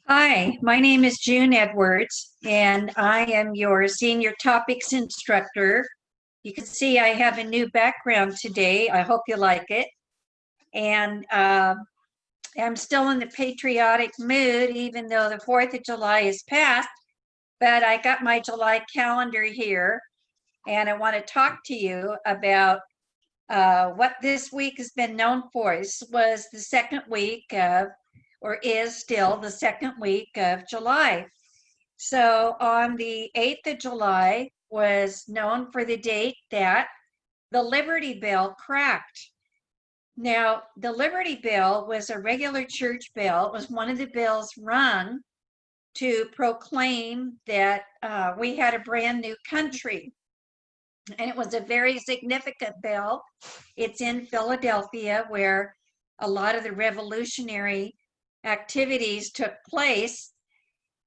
Hi, my name is June Edwards, and I am your senior topics instructor. You can see I have a new background today. I hope you like it. And I'm still in the patriotic mood, even though the 4th of July is past. But I got my July calendar here, and I want to talk to you about what this week has been known for. This was the second week of, or is still the second week of July. So on the 8th of July was known for the date that the Liberty Bell cracked. Now, the Liberty Bell was a regular church bell. It was one of the bells rung to proclaim that we had a brand new country. And it was a very significant bell. It's in Philadelphia, where a lot of the revolutionary activities took place.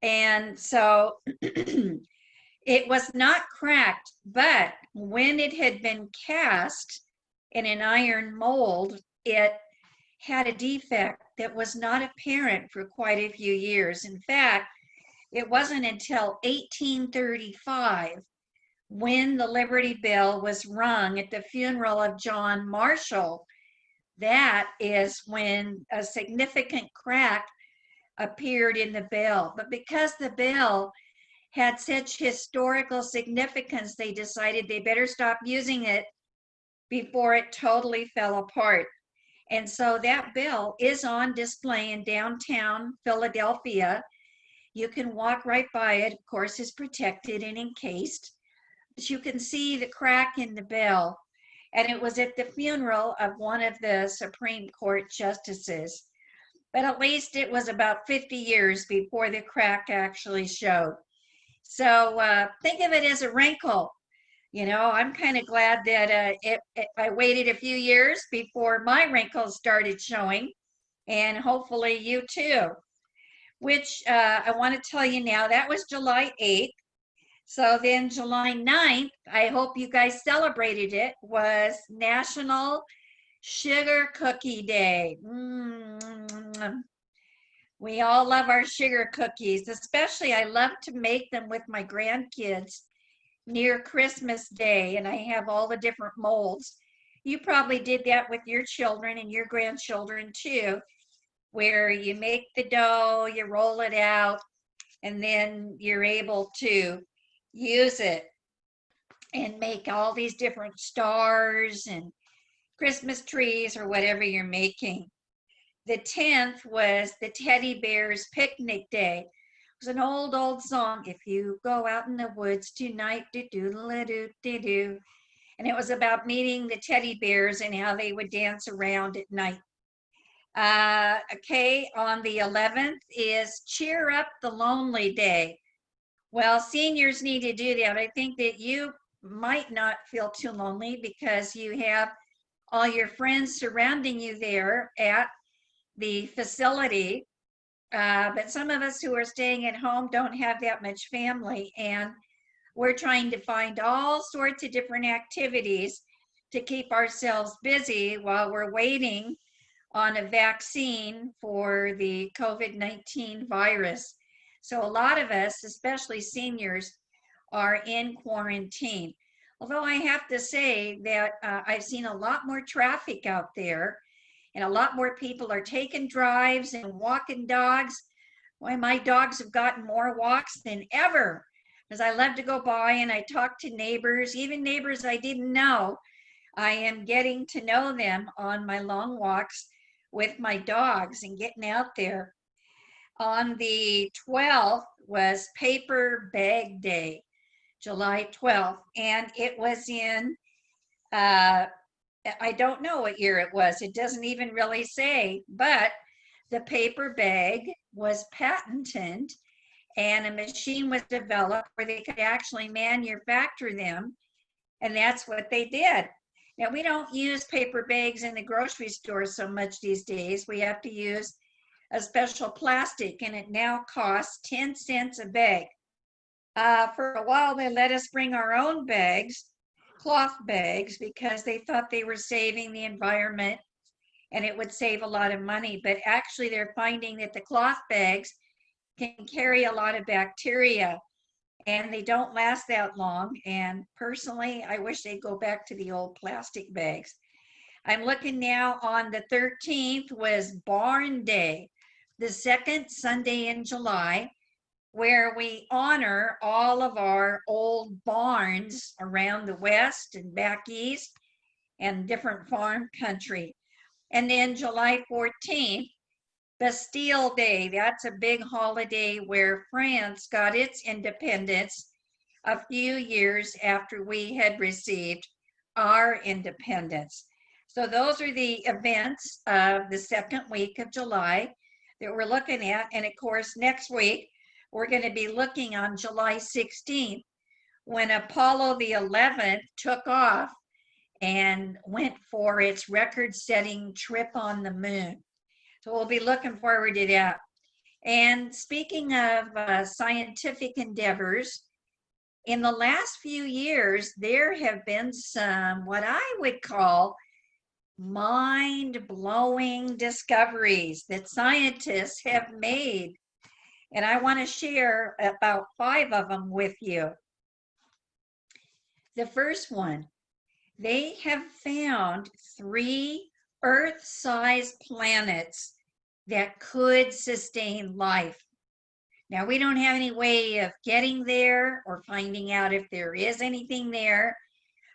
And so it was not cracked, but when it had been cast in an iron mold, it had a defect that was not apparent for quite a few years. In fact, it wasn't until 1835 when the Liberty Bell was rung at the funeral of John Marshall. That is when a significant crack appeared in the bell. But because the bell had such historical significance, they decided they better stop using it before it totally fell apart. And so that bell is on display in downtown Philadelphia. You can walk right by it. Of course, it's protected and encased. But you can see the crack in the bell. And it was at the funeral of one of the Supreme Court justices. But at least it was about 50 years before the crack actually showed. So think of it as a wrinkle. I'm kind of glad that I waited a few years before my wrinkles started showing, and hopefully you too. Which I want to tell you now, that was July 8th. So then July 9th, I hope you guys celebrated it, was National Sugar Cookie Day. We all love our sugar cookies, especially I love to make them with my grandkids near Christmas Day, and I have all the different molds. You probably did that with your children and your grandchildren too, where you make the dough, you roll it out, and then you're able to use it and make all these different stars and Christmas trees or whatever you're making. The 10th was the Teddy Bears Picnic Day. It was an old song. If you go out in the woods tonight, do-do-do-do-do. And it was about meeting the teddy bears and how they would dance around at night. Okay, on the 11th is Cheer Up the Lonely Day. Well, seniors need to do that. I think that you might not feel too lonely because you have all your friends surrounding you there at the facility. But some of us who are staying at home don't have that much family, and we're trying to find all sorts of different activities to keep ourselves busy while we're waiting on a vaccine for the COVID-19 virus. So a lot of us, especially seniors, are in quarantine. Although I have to say that I've seen a lot more traffic out there, and a lot more people are taking drives and walking dogs. Why, my dogs have gotten more walks than ever, because I love to go by and I talk to neighbors, even neighbors I didn't know. I am getting to know them on my long walks with my dogs and getting out there. On the 12th was Paper Bag Day, July 12th, and it was in I don't know what year it was. It doesn't even really say, but the paper bag was patented and a machine was developed where they could actually manufacture them. And that's what they did. Now, we don't use paper bags in the grocery store so much these days. We have to use a special plastic, and it now costs 10 cents a bag. For a while, they let us bring our own bags, cloth bags, because they thought they were saving the environment and it would save a lot of money. But actually, they're finding that the cloth bags can carry a lot of bacteria, and they don't last that long. And personally, I wish they'd go back to the old plastic bags. I'm looking now on the 13th was Barn Day, the second Sunday in July, where we honor all of our old barns around the West and back East and different farm country. And then July 14th, Bastille Day. That's a big holiday where France got its independence a few years after we had received our independence. So those are the events of the second week of July that we're looking at. And of course, next week, we're going to be looking on July 16th when Apollo the 11th took off and went for its record-setting trip on the moon. So we'll be looking forward to that. And speaking of scientific endeavors, in the last few years, there have been some what I would call mind-blowing discoveries that scientists have made. And I want to share about 5 of them with you. The first one, they have found 3 Earth-sized planets that could sustain life. Now, we don't have any way of getting there or finding out if there is anything there,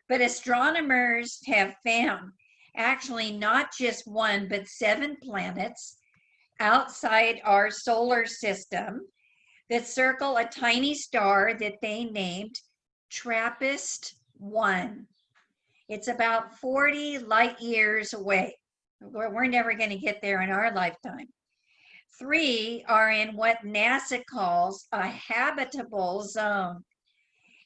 but astronomers have found actually not just 1, but 7 planets outside our solar system that circle a tiny star that they named TRAPPIST-1. It's about 40 light years away. We're never going to get there in our lifetime. 3 are in what NASA calls a habitable zone,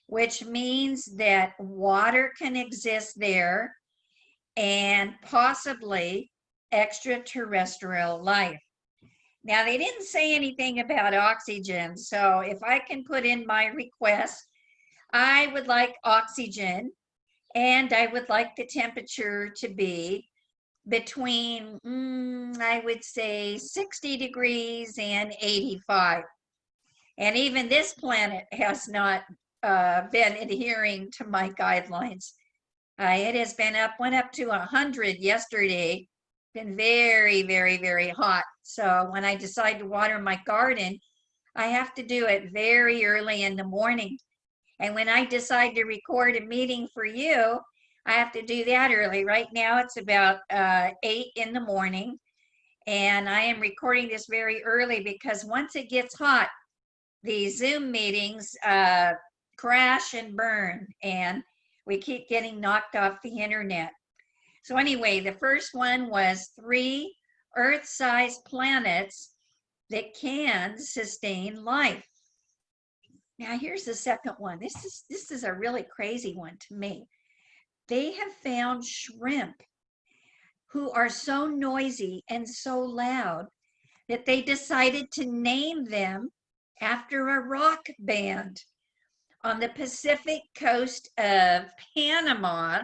which means that water can exist there and possibly extraterrestrial life. Now, they didn't say anything about oxygen, so if I can put in my request, I would like oxygen, and I would like the temperature to be between, I would say, 60 degrees and 85. And even this planet has not been adhering to my guidelines. It has went up to 100 yesterday, been very, very, very hot. So when I decide to water my garden, I have to do it very early in the morning. And when I decide to record a meeting for you, I have to do that early. Right now it's about 8 in the morning, and I am recording this very early because once it gets hot, the Zoom meetings crash and burn, and we keep getting knocked off the internet. So anyway, the first one was 3 Earth-sized planets that can sustain life. Now here's the second one. This is a really crazy one to me. They have found shrimp who are so noisy and so loud that they decided to name them after a rock band. On the Pacific coast of Panama,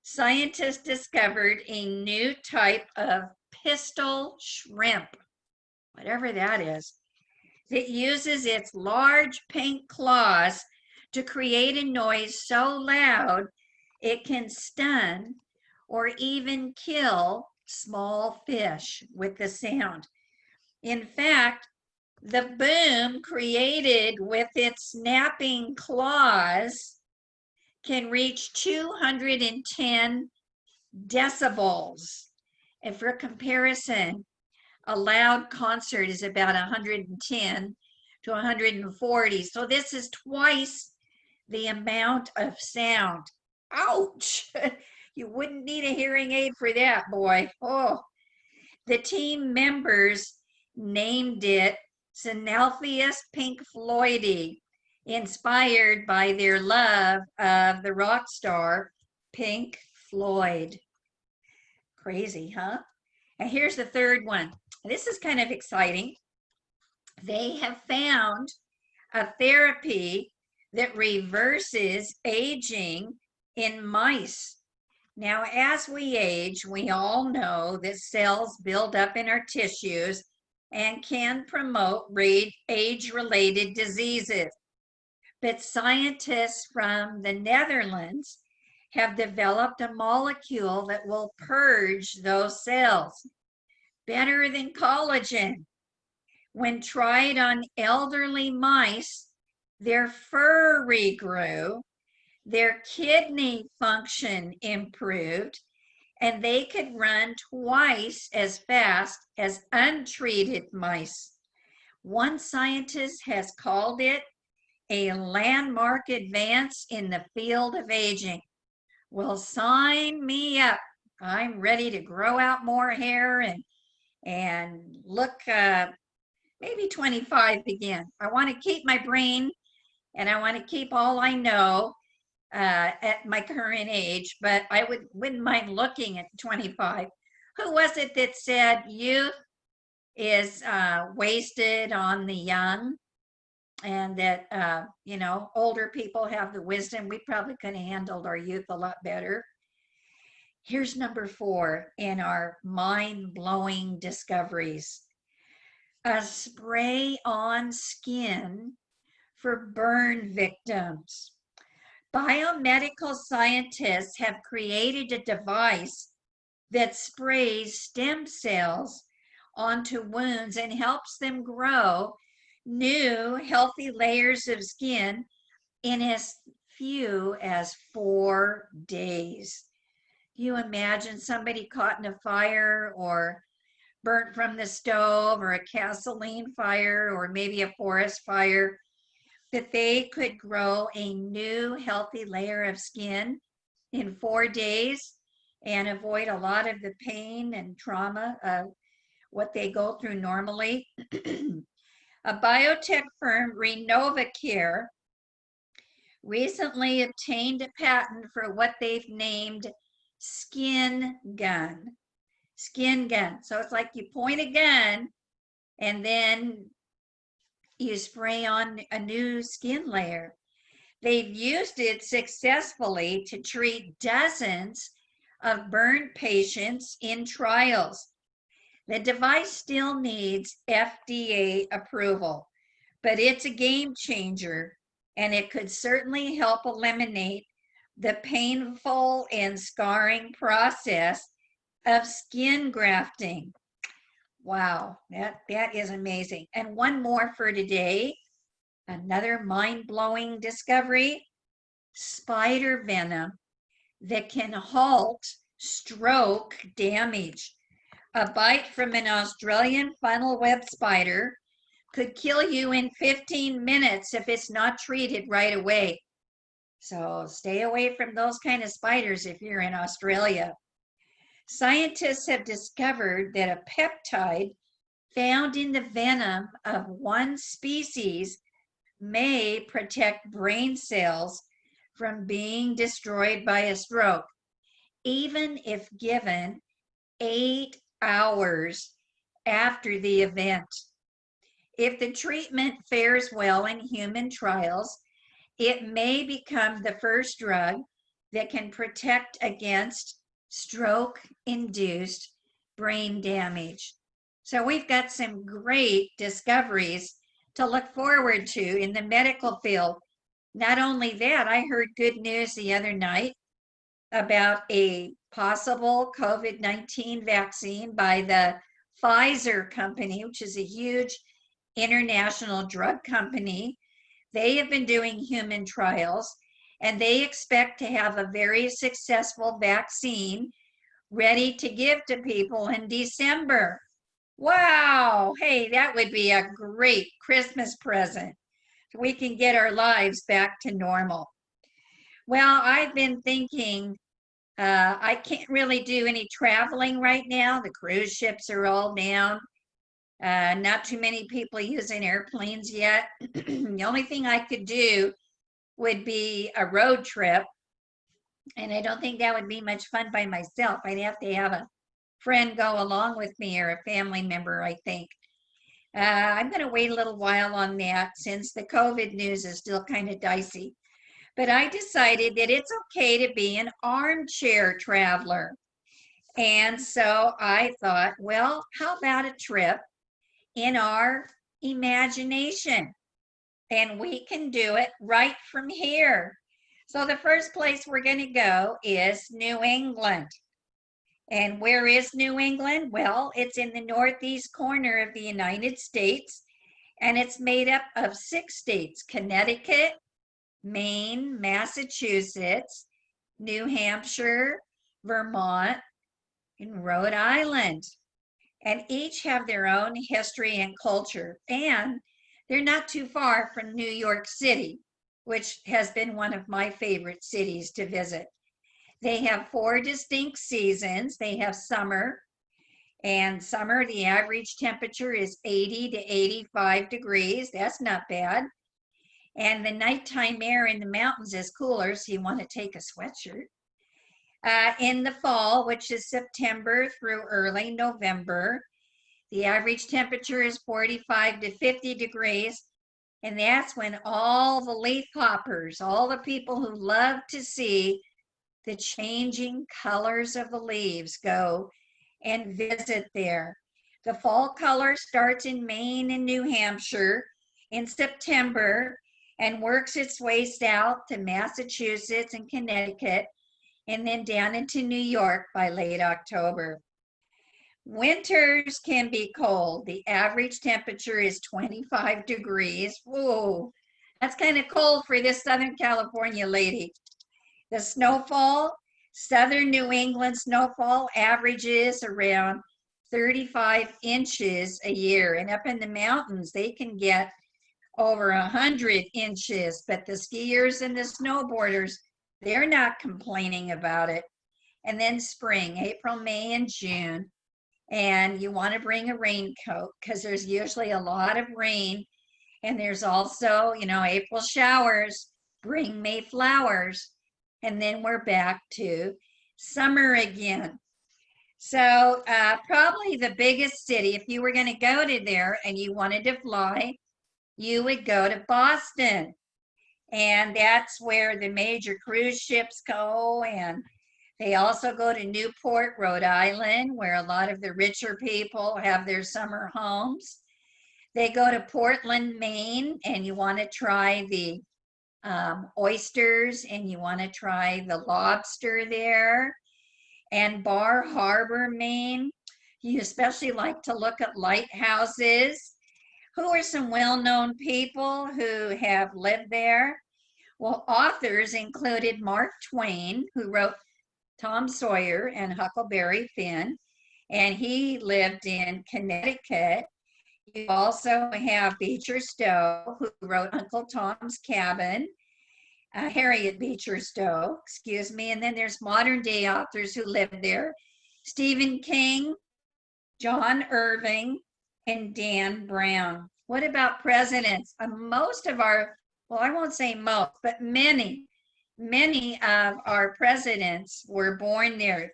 scientists discovered a new type of pistol shrimp, whatever that is. It uses its large pink claws to create a noise so loud it can stun or even kill small fish with the sound. In fact, the boom created with its snapping claws can reach 210 decibels. And for comparison, a loud concert is about 110 to 140. So this is twice the amount of sound. Ouch! You wouldn't need a hearing aid for that, boy. Oh, the team members named it Synalpheus pink Floydi, inspired by their love of the rock star Pink Floyd. Crazy, huh? And here's the third one. This is kind of exciting. They have found a therapy that reverses aging in mice. Now, as we age, we all know that cells build up in our tissues and can promote age-related diseases. But scientists from the Netherlands have developed a molecule that will purge those cells better than collagen. When tried on elderly mice, their fur regrew, their kidney function improved, and they could run twice as fast as untreated mice. One scientist has called it a landmark advance in the field of aging. Well, sign me up. I'm ready to grow out more hair and look maybe 25 again. I want to keep my brain and I want to keep all I know at my current age, but I wouldn't mind looking at 25. Who was it that said youth is wasted on the young, and that older people have the wisdom? We probably could have handled our youth a lot better. Here's number 4 in our mind-blowing discoveries. A spray on skin for burn victims. Biomedical scientists have created a device that sprays stem cells onto wounds and helps them grow new healthy layers of skin in as few as 4 days. You imagine somebody caught in a fire or burnt from the stove or a gasoline fire or maybe a forest fire, that they could grow a new healthy layer of skin in 4 days and avoid a lot of the pain and trauma of what they go through normally. A biotech firm, Renovacare, recently obtained a patent for what they've named skin gun. Skin gun. So it's like you point a gun and then you spray on a new skin layer. They've used it successfully to treat dozens of burn patients in trials. The device still needs FDA approval, but it's a game changer, and it could certainly help eliminate the painful and scarring process of skin grafting. Wow, that is amazing. And one more for today, another mind-blowing discovery: spider venom that can halt stroke damage. A bite from an Australian funnel web spider could kill you in 15 minutes if it's not treated right away. So stay away from those kind of spiders if you're in Australia. Scientists have discovered that a peptide found in the venom of one species may protect brain cells from being destroyed by a stroke, even if given 8 hours after the event. If the treatment fares well in human trials, it may become the first drug that can protect against stroke-induced brain damage. So we've got some great discoveries to look forward to in the medical field. Not only that, I heard good news the other night about a possible COVID-19 vaccine by the Pfizer company, which is a huge international drug company. They have been doing human trials, and they expect to have a very successful vaccine ready to give to people in December. Wow, hey, that would be a great Christmas present. We can get our lives back to normal. Well, I've been thinking, I can't really do any traveling right now. The cruise ships are all down. Not too many people using airplanes yet. The only thing I could do would be a road trip, and I don't think that would be much fun by myself. I'd have to have a friend go along with me, or a family member, I think. I'm going to wait a little while on that since the COVID news is still kind of dicey. But I decided that it's okay to be an armchair traveler. And so I thought, well, how about a trip in our imagination. And we can do it right from here. So the first place we're going to go is New England. And where is New England? Well, it's in the northeast corner of the United States, and it's made up of 6 states: Connecticut, Maine, Massachusetts, New Hampshire, Vermont, and Rhode Island. And each have their own history and culture. And they're not too far from New York City, which has been one of my favorite cities to visit. They have 4 distinct seasons. They have summer, and summer, the average temperature is 80 to 85 degrees. That's not bad. And the nighttime air in the mountains is cooler, so you want to take a sweatshirt. In the fall, which is September through early November, the average temperature is 45 to 50 degrees. And that's when all the leaf hoppers, all the people who love to see the changing colors of the leaves, go and visit there. The fall color starts in Maine and New Hampshire in September and works its way south to Massachusetts and Connecticut, and then down into New York by late October. Winters can be cold. The average temperature is 25 degrees. Whoa, that's kind of cold for this Southern California lady. The snowfall, southern New England snowfall averages around 35 inches a year. And up in the mountains, they can get over 100 inches. But the skiers and the snowboarders, they're not complaining about it. And then spring, April, May, and June. And you want to bring a raincoat because there's usually a lot of rain. And there's also, April showers. Bring May flowers. And then we're back to summer again. So probably the biggest city, if you were going to go to there and you wanted to fly, you would go to Boston. And that's where the major cruise ships go. And they also go to Newport, Rhode Island, where a lot of the richer people have their summer homes. They go to Portland, Maine, and you want to try the oysters, and you want to try the lobster there. And Bar Harbor, Maine, you especially like to look at lighthouses. Who are some well-known people who have lived there? Well, authors included Mark Twain, who wrote Tom Sawyer and Huckleberry Finn, and he lived in Connecticut. You also have Beecher Stowe, who wrote Uncle Tom's Cabin, Harriet Beecher Stowe, excuse me, and then there's modern day authors who live there: Stephen King, John Irving, and Dan Brown. What about presidents? Most of our, well, I won't say most, but many of our presidents were born there.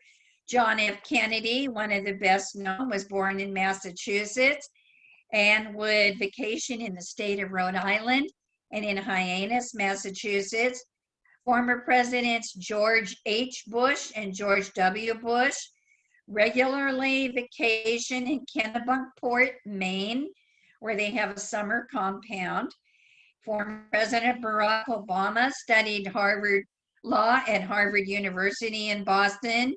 John F. Kennedy, one of the best known, was born in Massachusetts and would vacation in the state of Rhode Island and in Hyannis, Massachusetts. Former presidents George H. Bush and George W. Bush regularly vacation in Kennebunkport, Maine, where they have a summer compound. Former President Barack Obama studied Harvard Law at Harvard University in Boston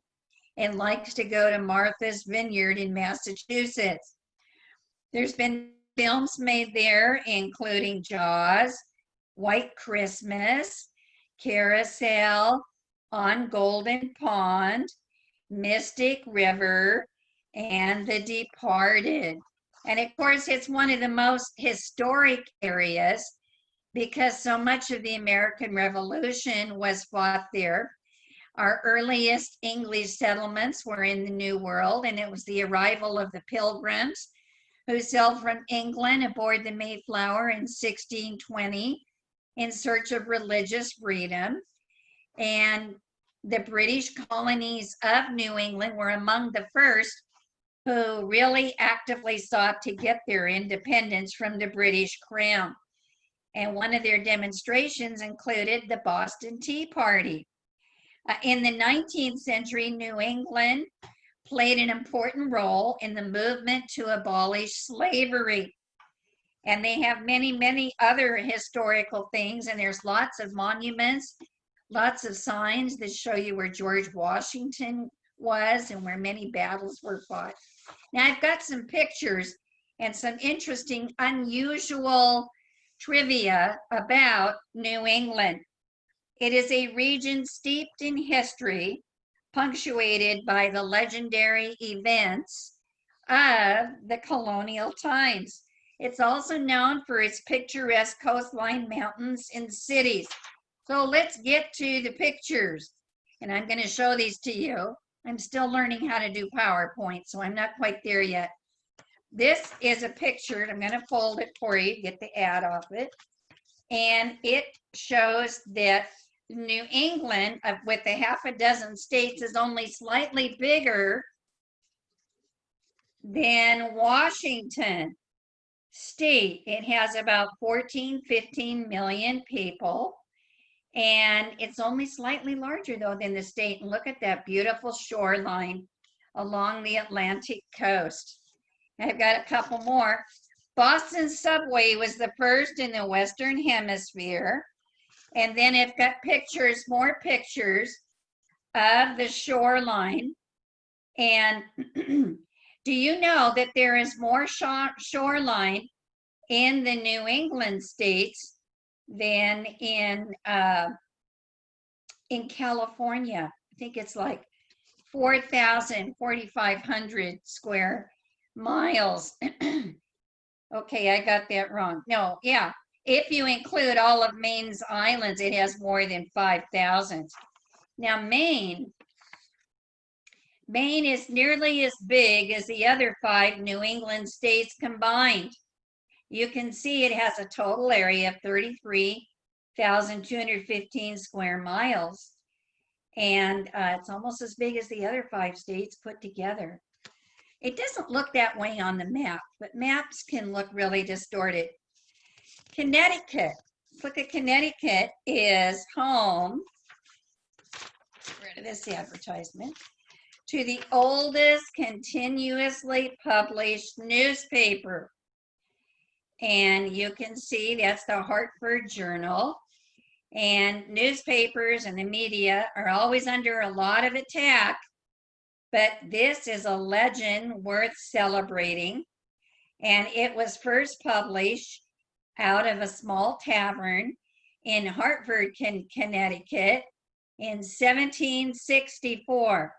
and likes to go to Martha's Vineyard in Massachusetts. There's been films made there, including Jaws, White Christmas, Carousel, On Golden Pond, Mystic River, and The Departed. And of course, it's one of the most historic areas because so much of the American Revolution was fought there. Our earliest English settlements were in the New World, and it was the arrival of the Pilgrims who sailed from England aboard the Mayflower in 1620 in search of religious freedom. And the British colonies of New England were among the first who really actively sought to get their independence from the British Crown. And one of their demonstrations included the Boston Tea Party. In the 19th century, New England played an important role in the movement to abolish slavery. And they have many, many other historical things, and there's lots of monuments, lots of signs that show you where George Washington was and where many battles were fought. Now I've got some pictures and some interesting, unusual trivia about New England. It is a region steeped in history, punctuated by the legendary events of the colonial times. It's also known for its picturesque coastline, mountains, and cities. So let's get to the pictures. And I'm going to show these to you. I'm still learning how to do PowerPoint, so I'm not quite there yet. This is a picture. I'm going to fold it for you, get the ad off it. And it shows that New England, with a half a dozen states, is only slightly bigger than Washington State. It has about 14, 15 million people. And it's only slightly larger, though, than the state. And look at that beautiful shoreline along the Atlantic coast. I've got a couple more. Boston subway was the first in the Western Hemisphere. And then it's got pictures, more pictures of the shoreline. And do you know that there is more shoreline in the New England states than in California? I think it's like 4,500 square miles. Okay, I got that wrong. No, yeah. If you include all of Maine's islands, it has more than 5,000. Now, Maine is nearly as big as the other 5 New England states combined. You can see it has a total area of 33,215 square miles. And it's almost as big as the other 5 states put together. It doesn't look that way on the map, but maps can look really distorted. Connecticut. Look at Connecticut is home, get rid of this advertisement, to the oldest continuously published newspaper. And you can see that's the Hartford Journal. And newspapers and the media are always under a lot of attack, but this is a legend worth celebrating. And it was first published out of a small tavern in Hartford, Connecticut in 1764.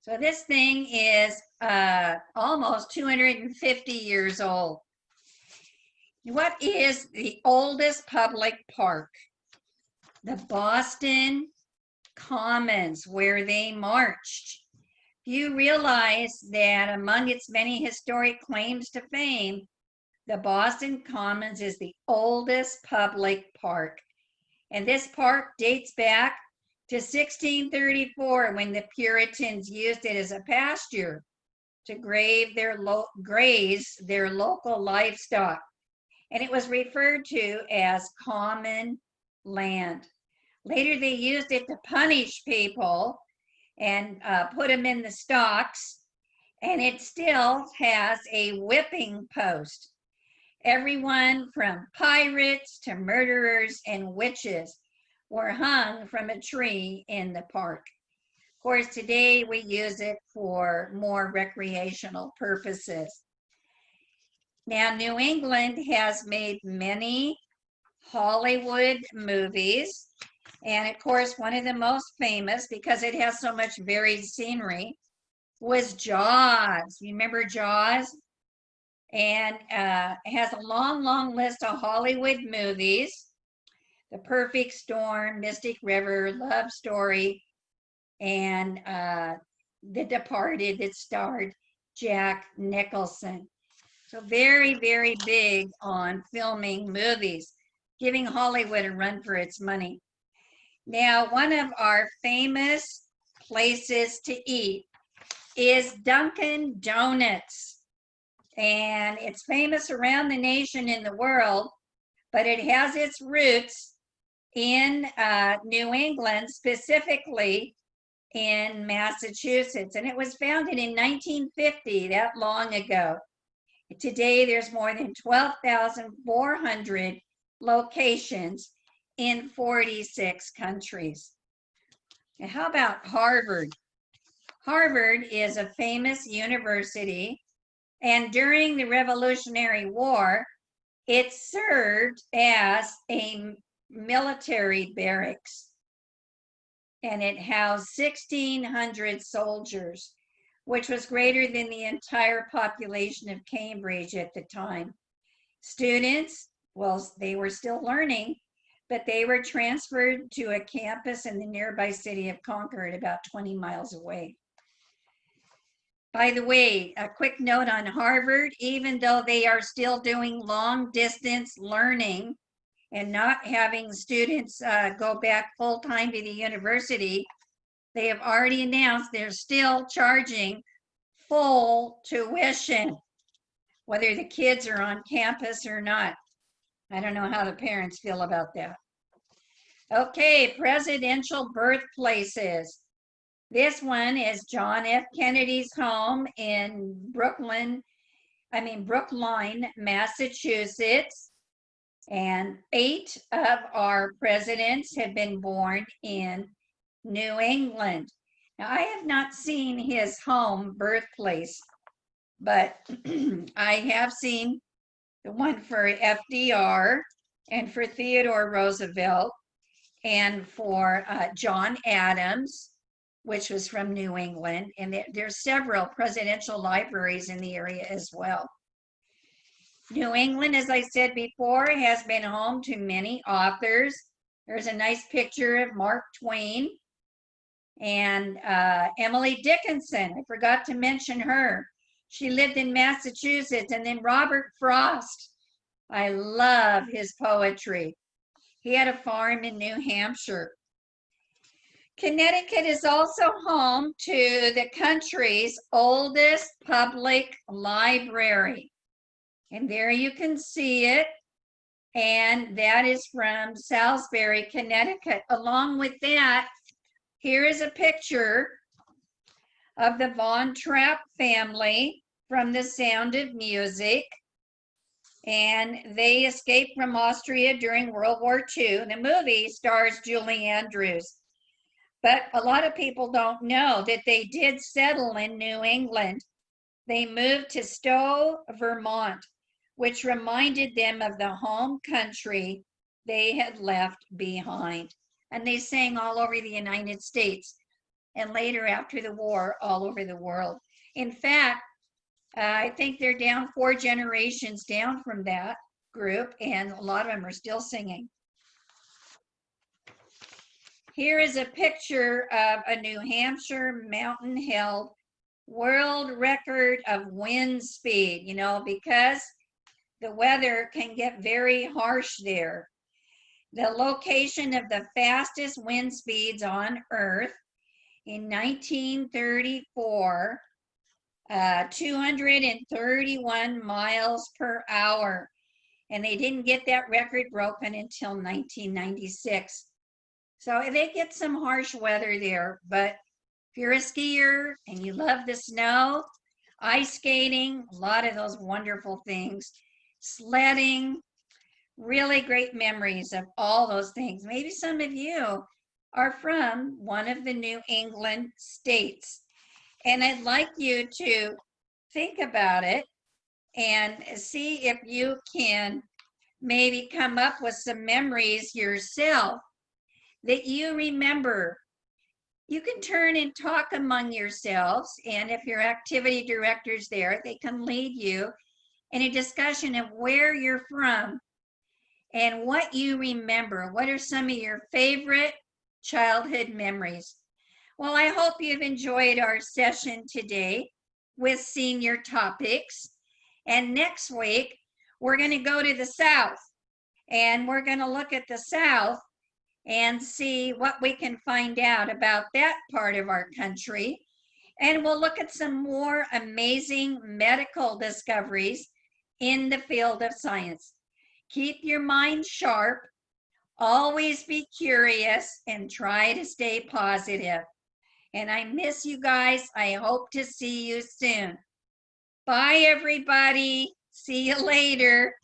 So this thing is almost 250 years old. What is the oldest public park? The Boston Commons, where they marched. You realize that among its many historic claims to fame, the Boston Commons is the oldest public park. And this park dates back to 1634, when the Puritans used it as a pasture to graze their local livestock. And it was referred to as common land. Later, they used it to punish people and put them in the stocks. And it still has a whipping post. Everyone from pirates to murderers and witches were hung from a tree in the park. Of course, today we use it for more recreational purposes. Now, New England has made many Hollywood movies. And of course, one of the most famous, because it has so much varied scenery, was Jaws. You remember Jaws? And it has a long, long list of Hollywood movies. The Perfect Storm, Mystic River, Love Story, and The Departed that starred Jack Nicholson. So very, very big on filming movies, giving Hollywood a run for its money. Now, one of our famous places to eat is Dunkin' Donuts. And it's famous around the nation and the world, but it has its roots in New England, specifically in Massachusetts, and it was founded in 1950, that long ago. Today, there's more than 12,400 locations in 46 countries. And how about Harvard? Harvard is a famous university, and during the Revolutionary War, it served as a military barracks, and it housed 1,600 soldiers, which was greater than the entire population of Cambridge at the time. Students, well, they were still learning, but they were transferred to a campus in the nearby city of Concord, about 20 miles away. By the way, a quick note on Harvard: even though they are still doing long distance learning and not having students go back full time to the university, they have already announced they're still charging full tuition, whether the kids are on campus or not. I don't know how the parents feel about that. Okay, presidential birthplaces. This one is John F. Kennedy's home in Brookline, Massachusetts. And 8 of our presidents have been born in New England. Now, I have not seen his home birthplace, but I have seen the one for FDR and for Theodore Roosevelt and for John Adams, which was from New England. And there's several presidential libraries in the area as well. New England, as I said before, has been home to many authors. There's a nice picture of Mark Twain and Emily Dickinson. I forgot to mention her. She lived in Massachusetts. And then Robert Frost. I love his poetry. He had a farm in New Hampshire. Connecticut is also home to the country's oldest public library. And there you can see it. And that is from Salisbury, Connecticut. Along with that, here is a picture of the Von Trapp family from The Sound of Music. And they escaped from Austria during World War II. The movie stars Julie Andrews. But a lot of people don't know that they did settle in New England. They moved to Stowe, Vermont, which reminded them of the home country they had left behind. And they sang all over the United States, and later after the war, all over the world. In fact, I think they're down 4 generations down from that group, and a lot of them are still singing. Here is a picture of a New Hampshire mountain-held world record of wind speed, because the weather can get very harsh there. The location of the fastest wind speeds on Earth in 1934, 231 miles per hour. And they didn't get that record broken until 1996. So they get some harsh weather there, but if you're a skier and you love the snow, ice skating, a lot of those wonderful things, sledding, really great memories of all those things. Maybe some of you are from one of the New England states, and I'd like you to think about it and see if you can maybe come up with some memories yourself that you remember. You can turn and talk among yourselves, and if your activity director's there, they can lead you in a discussion of where you're from and what you remember. What are some of your favorite childhood memories? Well, I hope you've enjoyed our session today with senior topics. And next week, we're going to go to the South, and we're going to look at the South and see what we can find out about that part of our country. And we'll look at some more amazing medical discoveries in the field of science. Keep your mind sharp, always be curious, and try to stay positive. And I miss you guys. I hope to see you soon. Bye, everybody. See you later.